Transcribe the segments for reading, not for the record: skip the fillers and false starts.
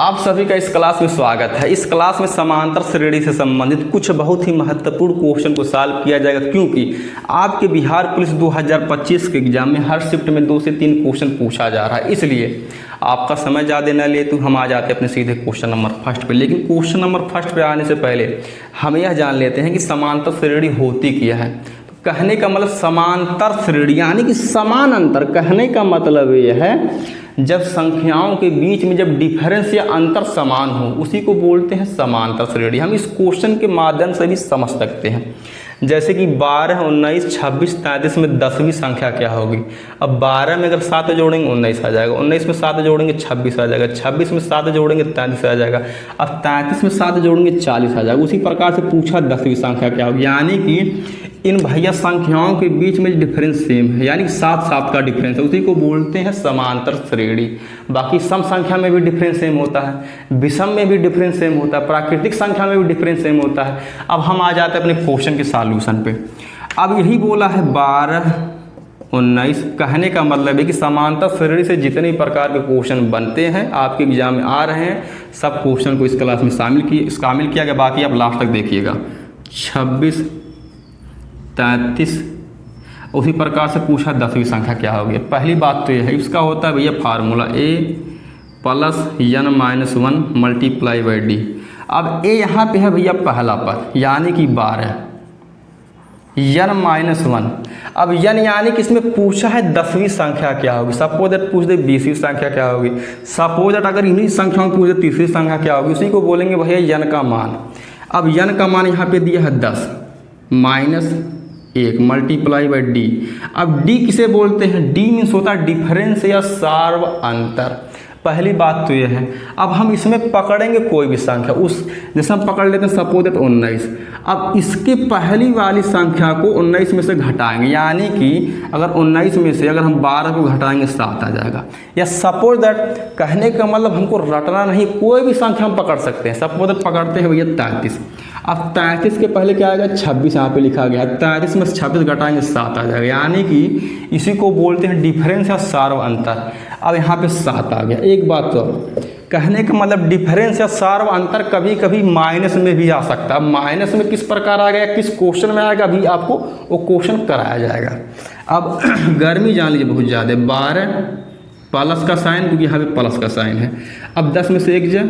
आप सभी का इस क्लास में स्वागत है। इस क्लास में समांतर श्रेणी से संबंधित कुछ बहुत ही महत्वपूर्ण क्वेश्चन को सॉल्व किया जाएगा, क्योंकि आपके बिहार पुलिस 2025 के एग्जाम में हर शिफ्ट में 2 से 3 क्वेश्चन पूछा जा रहा है। इसलिए आपका समय ज़्यादा न ले तो हम आ जाते हैं अपने सीधे क्वेश्चन नंबर फर्स्ट पे। लेकिन क्वेश्चन नंबर फर्स्ट पे आने से पहले हम यह जान लेते हैं कि समांतर श्रेणी होती क्या है। तो कहने का मतलब समांतर श्रेणी यानी कि समान अंतर। कहने का मतलब यह है जब संख्याओं के बीच में जब डिफरेंस या अंतर समान हो, उसी को बोलते हैं समांतर श्रेणी। हम इस क्वेश्चन के माध्यम से भी समझ सकते हैं, जैसे कि 12, 19, 26, 33 में 10वीं संख्या क्या होगी। अब 12 में अगर 7 जोड़ेंगे 19 आ जाएगा, 19 में 7 जोड़ेंगे 26 आ जाएगा, 26 में 7 जोड़ेंगे 33 आ जाएगा, अब 33 में 7 जोड़ेंगे 40 आ जाएगा। उसी प्रकार से पूछा 10वीं संख्या क्या होगी, यानी कि इन भैया संख्याओं के बीच में डिफरेंस सेम है, यानी 7 का डिफरेंस है, उसी को बोलते हैं समांतर श्रेणी। बाकी सम संख्या में भी डिफरेंस सेम होता है, विषम में भी डिफरेंस सेम होता है, प्राकृतिक संख्या में भी डिफरेंस सेम होता है। अब हम आ जाते हैं अपने क्वेश्चन के सॉल्यूशन पे। अब यही बोला है 12, 19। कहने का मतलब है कि समांतर श्रेणी से जितने प्रकार के क्वेश्चन बनते हैं आपके एग्जाम में आ रहे हैं, सब क्वेश्चन को इस क्लास में शामिल किया गया। बाकी आप लास्ट तक देखिएगा। 26, 33, उसी प्रकार से पूछा 10वीं संख्या क्या होगी। पहली बात तो यह है, इसका होता है भैया formula a plus n-1 multiply by d। अब a यहाँ पे है भैया पहला पद, यानी कि 12, n-1। अब n यानी कि इसमें पूछा है 10वीं संख्या क्या होगी। सपोज दैट पूछ दे 20वीं संख्या क्या होगी। सपोज दैट अगर इन्हीं संख्याओं में पूछ दे 30वीं संख्या क्या होगी, उसी को बोलेंगे भैया n का मान। अब n का मान यहाँ पे दिया है 10 माइनस 1 मल्टीप्लाई बाई डी। अब डी किसे बोलते हैं, डी मीन्स होता है डिफरेंस या सार्व अंतर। पहली बात तो यह है। अब हम इसमें पकड़ेंगे कोई भी संख्या, उस जैसे हम पकड़ लेते हैं सपोज दैट 19। अब इसके पहली वाली संख्या को 19 में से घटाएंगे, यानी कि अगर 19 में से अगर हम 12 को घटाएंगे 7 आ जाएगा। या सपोज दैट, कहने का मतलब हमको रटना नहीं, कोई भी संख्या हम पकड़ सकते हैं। सपोज दैट पकड़ते हैं भैया 33। अब 33 के पहले क्या आएगा, 26 यहाँ पे लिखा गया है। 33 में 26 घटाएंगे 7 आ जाएगा, यानी कि इसी को बोलते हैं डिफरेंस या सार्व अंतर। अब यहाँ पे 7 आ गया। एक बात तो कहने का मतलब डिफरेंस या सार्व अंतर कभी कभी माइनस में भी आ सकता है। माइनस में किस प्रकार आ गया, किस क्वेश्चन में आएगा, अभी आपको वो क्वेश्चन कराया जाएगा। अब गर्मी जान लीजिए बहुत ज़्यादा। 12 प्लस का साइन, क्योंककि यहाँ पे प्लस का साइन है। अब 10 में से 1 जाए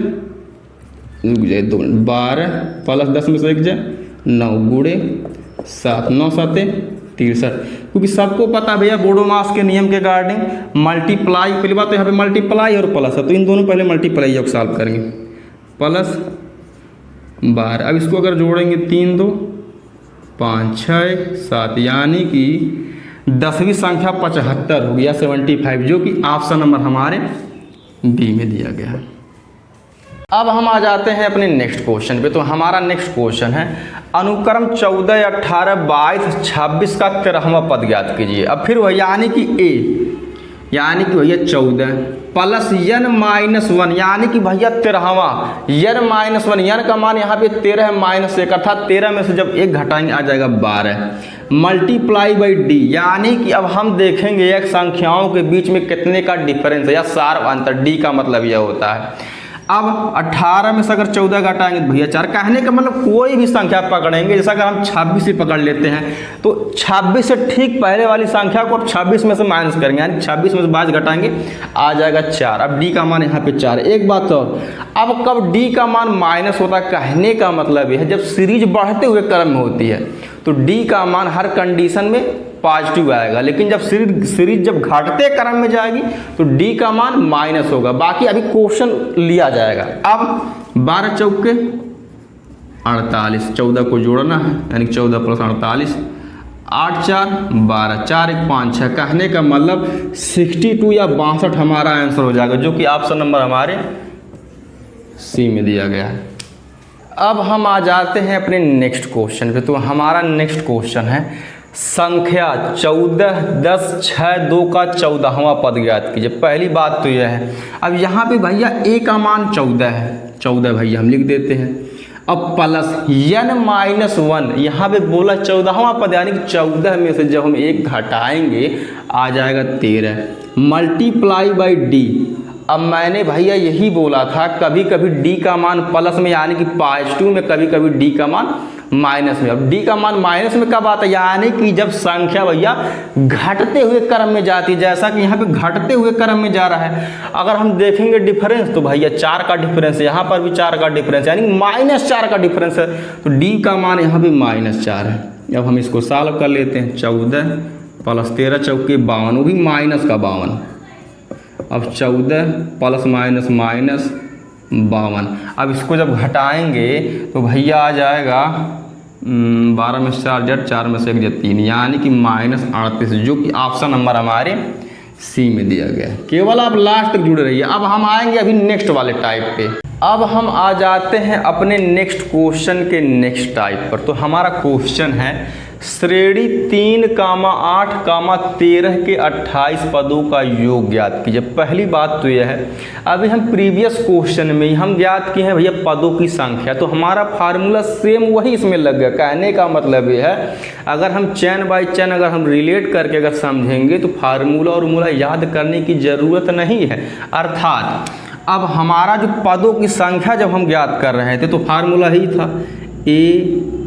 12 प्लस 10 में से 1 जाए 9 गुणे 7, 9 7 63। क्योंकि सबको पता भैया बोडोमास के नियम के अकॉर्डिंग मल्टीप्लाई, पहली बात तो यहाँ पे मल्टीप्लाई और प्लस है, तो इन दोनों पहले मल्टीप्लाई योग सॉल्व करेंगे। प्लस 12, अब इसको अगर जोड़ेंगे 3 2 5 6 7, यानी कि 10वीं संख्या 75 हो गया 75, जो कि ऑप्शन नंबर हमारे बी में दिया गया है। अब हम आ जाते हैं अपने नेक्स्ट क्वेश्चन पे। तो हमारा नेक्स्ट क्वेश्चन है अनुक्रम 14, 18, 22, 26 का 13वां पद ज्ञात कीजिए। अब फिर वह यानी कि a यानी कि भैया 14 प्लस n-1 यानी कि भैया 13वां n-1। n का मान यहाँ पे 13 है माइनस 1, अर्थात 13 में से जब 1 घटाएंगे आ जाएगा 12 मल्टीप्लाई बाई डी। यानी कि अब हम देखेंगे एक संख्याओं के बीच में कितने का डिफरेंस है या सार्व अंतर। डी का मतलब यह होता है। अब 18 में से अगर 14 घटाएंगे तो भैया 4। कहने का मतलब कोई भी संख्या पकड़ेंगे, जैसा अगर हम 26 से पकड़ लेते हैं तो 26 से ठीक पहले वाली संख्या को अब 26 में से माइनस करेंगे, यानी 26 में से 22 घटाएंगे आ जाएगा 4। अब डी का मान यहाँ पे 4। एक बात तो अब कब डी का मान माइनस होता है, कहने का मतलब यह है जब सीरीज बढ़ते हुए क्रम में होती है तो डी का मान हर कंडीशन में पॉजिटिव आएगा, लेकिन जब सीरीज जब घटते क्रम में जाएगी तो डी का मान माइनस होगा। बाकी अभी क्वेश्चन लिया जाएगा। अब 12 चौके 48, 14 को जोड़ना है, यानी 14 प्लस 48 8 4 12, 4 1 5 6। कहने का मतलब 62 या 62 हमारा आंसर हो जाएगा, जो कि ऑप्शन नंबर हमारे सी में दिया गया है। अब हम आ जाते हैं अपने नेक्स्ट क्वेश्चन पे। तो हमारा नेक्स्ट क्वेश्चन है संख्या 14, 10, 6, 2 का 14वां पद ज्ञात कीजिए। पहली बात तो यह है, अब यहाँ पे भैया a का मान 14 है, 14 भैया हम लिख देते हैं। अब प्लस n-1, यहाँ पे बोला 14वां पद, यानी कि 14 में से जब हम 1 घटाएंगे आ जाएगा 13 मल्टीप्लाई बाई डी। अब मैंने भैया यही बोला था कभी कभी डी का मान प्लस में यानी कि पॉजिटिव में, कभी कभी डी का मान माइनस में। अब डी का मान माइनस में कब आता है, यानी कि जब संख्या भैया घटते हुए क्रम में जाती है, जैसा कि यहाँ पे घटते हुए क्रम में जा रहा है। अगर हम देखेंगे डिफरेंस तो भैया 4 का डिफरेंस है, यहाँ पर भी 4 का डिफरेंस यानी -4 का डिफरेंस है, तो डी का मान यहाँ भी -4 है। अब हम इसको सॉल्व कर लेते हैं। 14 + 13 चौके 52, वो भी माइनस का 52। अब 14 + माइनस माइनस 52। अब इसको जब घटाएंगे तो भैया आ जाएगा 12 में से 4 जट, 4 में से 1 जट 3, यानी कि -38, जो कि ऑप्शन नंबर हमारे सी में दिया गया है। केवल आप लास्ट तक जुड़े रहिए। अब हम आएंगे अभी नेक्स्ट वाले टाइप पे। अब हम आ जाते हैं अपने नेक्स्ट क्वेश्चन के नेक्स्ट टाइप पर। तो हमारा क्वेश्चन है श्रेणी 3,8,13 के 28 पदों का योग ज्ञात कीजिए। पहली बात तो यह है, अभी हम प्रीवियस क्वेश्चन में हम ज्ञात किए हैं भैया पदों की संख्या, तो हमारा फार्मूला सेम वही इसमें लग गया। कहने का मतलब ये है अगर हम चैन बाय चैन अगर हम रिलेट करके अगर समझेंगे तो फार्मूला और मूला याद करने की ज़रूरत नहीं है। अर्थात अब हमारा जो पदों की संख्या जब हम ज्ञात कर रहे थे तो फार्मूला ही था a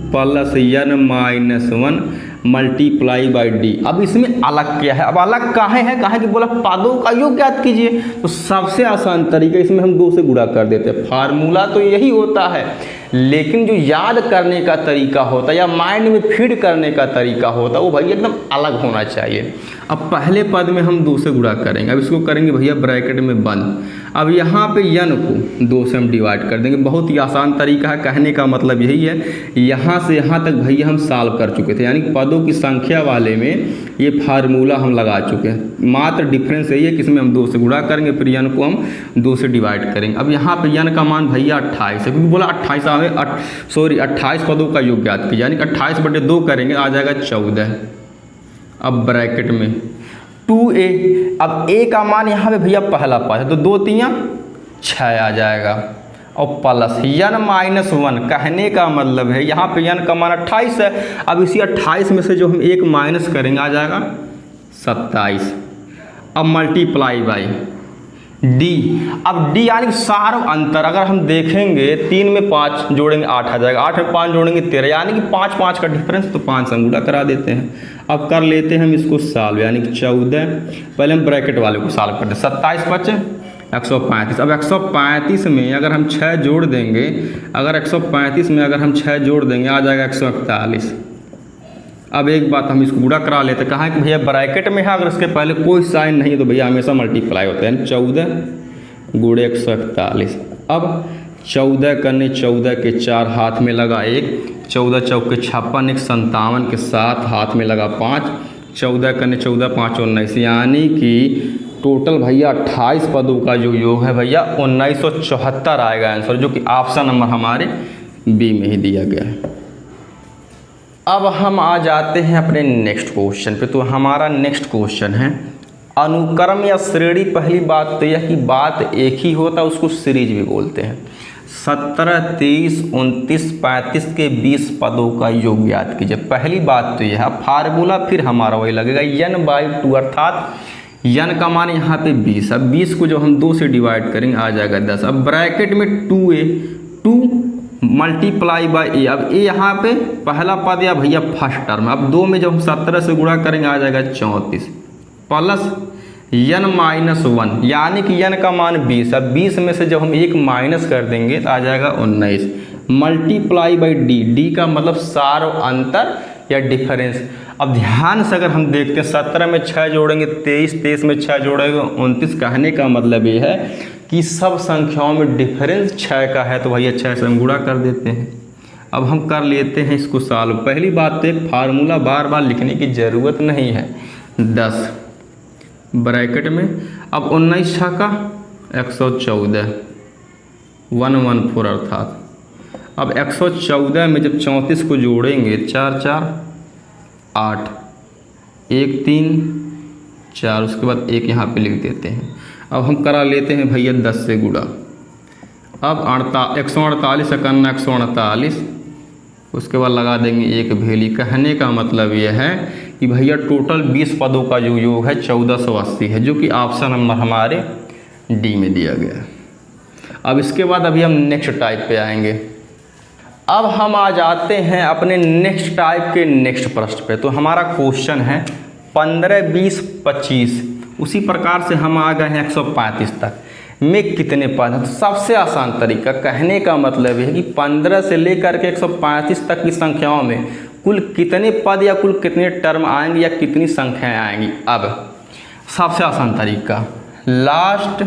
+ n-1 multiply by D. अब इसमें अलग क्या है, अब अलग काहे है, काहे कि बोला पदों का योग ज्ञात कीजिए, तो सबसे आसान तरीका इसमें हम 2 से गुणा कर देते हैं। फार्मूला तो यही होता है, लेकिन जो याद करने का तरीका होता है या माइंड में फीड करने का तरीका होता है वो भैया एकदम अलग होना चाहिए। अब पहले पद में हम 2 से गुणा करेंगे। अब इसको करेंगे भैया ब्रैकेट में बंद। अब यहाँ पे n को 2 से हम डिवाइड कर देंगे। बहुत ही आसान तरीका है, कहने का मतलब यही है। यहाँ से यहाँ तक भैया हम सॉल्व कर चुके थे, यानी पदों की संख्या वाले में ये फार्मूला हम लगा चुके हैं। मात्र डिफरेंस यही है कि इसमें हम 2 से गुणा करेंगे, फिर n को हम 2 से डिवाइड करेंगे। अब यहाँ पे n का मान भैया 28 है, क्योंकि बोला 28 पदों का योग ज्ञात कीजिए, यानी कि 28/2 करेंगे, आ जाएगा 14। अब ब्रैकेट में 2a, अब a का मान यहाँ पे भैया पहला पद है तो 2 3 6 आ जाएगा, और प्लस n-1, कहने का मतलब है यहाँ पे n का मान 28 है। अब इसी 28 में से जो हम 1 माइनस करेंगे आ जाएगा 27। अब मल्टीप्लाई बाई डी। अब डी यानी सारो अंतर अगर हम देखेंगे 3 में 5 जोड़ेंगे 8 आ जाएगा, 8 में 5 जोड़ेंगे 13, यानी कि 5 का डिफरेंस, तो 5 से गुणा करा देते हैं। अब कर लेते हैं हम इसको सॉल्व, यानी कि 14, पहले हम ब्रैकेट वाले को सॉल्व करते हैं। 27 × 5 = 135। अब 135 में अगर हम 6 जोड़ देंगे, अगर 135 में अगर हम 6 जोड़ देंगे आ जाएगा 141। अब एक बात हम इसको गुणा करा लेते हैं, कहा कि भैया ब्रैकेट में है, अगर इसके पहले कोई साइन नहीं है तो भैया हमेशा मल्टीप्लाई होता है, यानी 14 × 141। अब 14 करने 14 के 4 हाथ में लगा 1, 14 चौके 56, 1 57 के 7 हाथ में लगा 5, 14 करने 14 5 19, यानी कि टोटल भैया 28 पदों का जो योग है भैया 1974 आएगा आंसर, जो कि ऑप्शन नंबर हमारे बी में ही दिया गया है। अब हम आ जाते हैं अपने नेक्स्ट क्वेश्चन पे। तो हमारा नेक्स्ट क्वेश्चन है अनुक्रम या श्रेणी। पहली बात तो यह कि बात एक ही होता है, उसको सीरीज भी बोलते हैं। 17, 23, 29, 35 के 20 पदों का योग ज्ञात कीजिए। पहली बात तो यह फार्मूला फिर हमारा वही लगेगा n/2, अर्थात n का मान यहाँ पे 20। अब 20 को जो हम 2 से डिवाइड करेंगे आ जाएगा 10। अब ब्रैकेट में 2a, 2 मल्टीप्लाई बाई ए। अब ए यहाँ पे पहला पद या भैया फर्स्ट टर्म। अब 2 में जब हम 17 से गुणा करेंगे आ जाएगा 34, प्लस n-1, यानी कि n का मान 20। अब 20 में से जब हम 1 माइनस कर देंगे तो आ जाएगा 19, मल्टीप्लाई बाई डी। डी का मतलब सारो अंतर या डिफरेंस। अब ध्यान से अगर हम देखते हैं 17 में 6 जोड़ेंगे 23, 23 में 6 जोड़ेंगे 29, कहने का मतलब ये है कि सब संख्याओं में डिफरेंस 6 का है, तो भैया 6 से हम गुणा कर देते हैं। अब हम कर लेते हैं इसको सॉल्व। पहली बात तो एक फार्मूला बार बार लिखने की ज़रूरत नहीं है। 10 ब्रैकेट में, अब 19 6 का 114, 114 अर्थात। अब 114 में जब 34 को जोड़ेंगे 4 4 8, 1 3 4, उसके बाद 1 यहाँ पे लिख देते हैं। अब हम करा लेते हैं भैया 10 से गुणा। अब 148 51 148, उसके बाद लगा देंगे 1 भेली। कहने का मतलब यह है कि भैया टोटल 20 पदों का जो योग है 1480 है, जो कि ऑप्शन नंबर हमारे डी में दिया गया। अब इसके बाद अभी हम नेक्स्ट टाइप पे आएंगे। अब हम आ जाते हैं अपने नेक्स्ट टाइप के नेक्स्ट प्रश्न पे। तो हमारा क्वेश्चन है 15, 20, 25, उसी प्रकार से हम आ गए हैं 135 तक में कितने पद हैं। तो सबसे आसान तरीका, कहने का मतलब है कि 15 से लेकर के 135 तक की संख्याओं में कुल कितने पद या कुल कितने टर्म आएंगे या कितनी संख्याएं आएंगी। अब सबसे आसान तरीका, लास्ट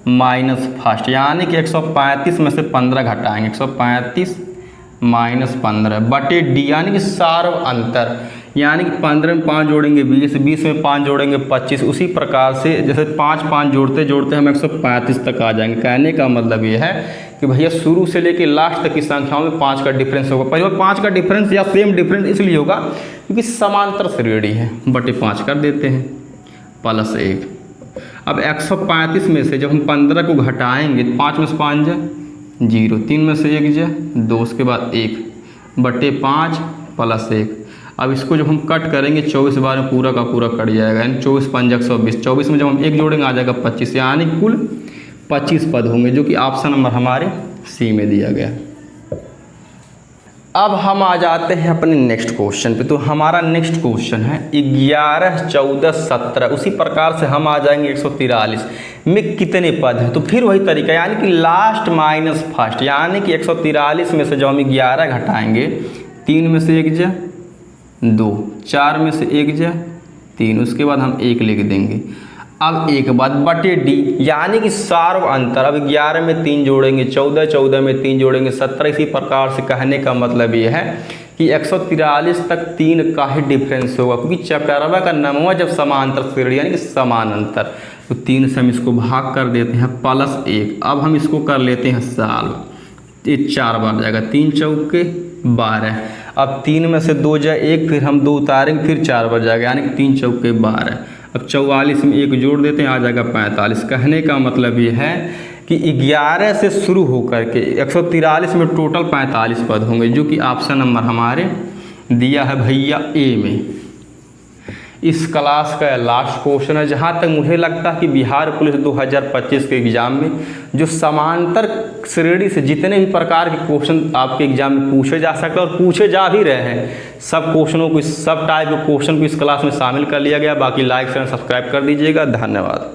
माइनस फर्स्ट, यानी कि 135 में से 15 घटाएंगे, 135 माइनस 15 बटे डी, यानी कि सार्व अंतर, यानी कि 15 में 5 जोड़ेंगे 20, 20 में 5 जोड़ेंगे 25। उसी प्रकार से जैसे 5 5 जोड़ते जोड़ते हम 135 तक आ जाएंगे। कहने का मतलब ये है कि भैया शुरू से लेकर लास्ट तक की संख्याओं में 5 का डिफरेंस होगा। पहले 5 का डिफरेंस या सेम डिफरेंस इसलिए होगा क्योंकि समांतर श्रेणी है, बटे 5 कर देते हैं प्लस 1। अब 135 में से जब हम 15 को घटाएंगे, 5 में से 5 जाए 0, 3 में से 1 जाए 2, उसके बाद 1 बटे 5 प्लस 1। अब इसको जब हम कट करेंगे 24 बार में पूरा का पूरा कट जाएगा, यानी 24 5 120। 24 में जब हम 1 जोड़ेंगे आ जाएगा 25, यानी कुल 25 पद होंगे, जो कि ऑप्शन नंबर हमारे सी में दिया गया। अब हम आ जाते हैं अपने नेक्स्ट क्वेश्चन पे। तो हमारा नेक्स्ट क्वेश्चन है 11, 14, 17, उसी प्रकार से हम आ जाएंगे 143 में कितने पद हैं। तो फिर वही तरीका, यानी कि लास्ट माइनस फर्स्ट, यानी कि 143 में से जब हम 11 घटाएंगे, 3 में से 1 जा 2, 4 में से 1 जा 3, उसके बाद हम 1 लिख देंगे। अब एक बात बटे डी, यानी कि सार्व अंतर। अब 11 में 3 जोड़ेंगे 14, 14 में 3 जोड़ेंगे 17। इसी प्रकार से कहने का मतलब ये है कि 143 तक 3 का ही डिफरेंस होगा, क्योंकि चैप्टरवा का नाम हुआ जब समांतर श्रेणी यानी कि समान अंतर। तो 3 से हम इसको भाग कर देते हैं प्लस 1। अब हम इसको कर लेते हैं साल, ये 4 बार जाएगा, 3 चौके 12। अब 3 में से 2 जाए 1, फिर हम 2 उतारेंगे, फिर 4 बार जाएगा, यानी कि 3 चौके 12। अब 44 में 1 जोड़ देते हैं, आ जाएगा 45। कहने का मतलब ये है कि 11 से शुरू होकर के 143 में टोटल 45 पद होंगे, जो कि ऑप्शन नंबर हमारे दिया है भैया ए में। इस क्लास का लास्ट क्वेश्चन है। जहाँ तक मुझे लगता है कि बिहार पुलिस 2025 के एग्ज़ाम में जो समांतर श्रेणी से जितने भी प्रकार के क्वेश्चन आपके एग्जाम में पूछे जा सकते हैं और पूछे जा भी रहे हैं, सब क्वेश्चनों को, सब टाइप के क्वेश्चन को इस क्लास में शामिल कर लिया गया। बाकी लाइक शेयर सब्सक्राइब कर दीजिएगा। धन्यवाद।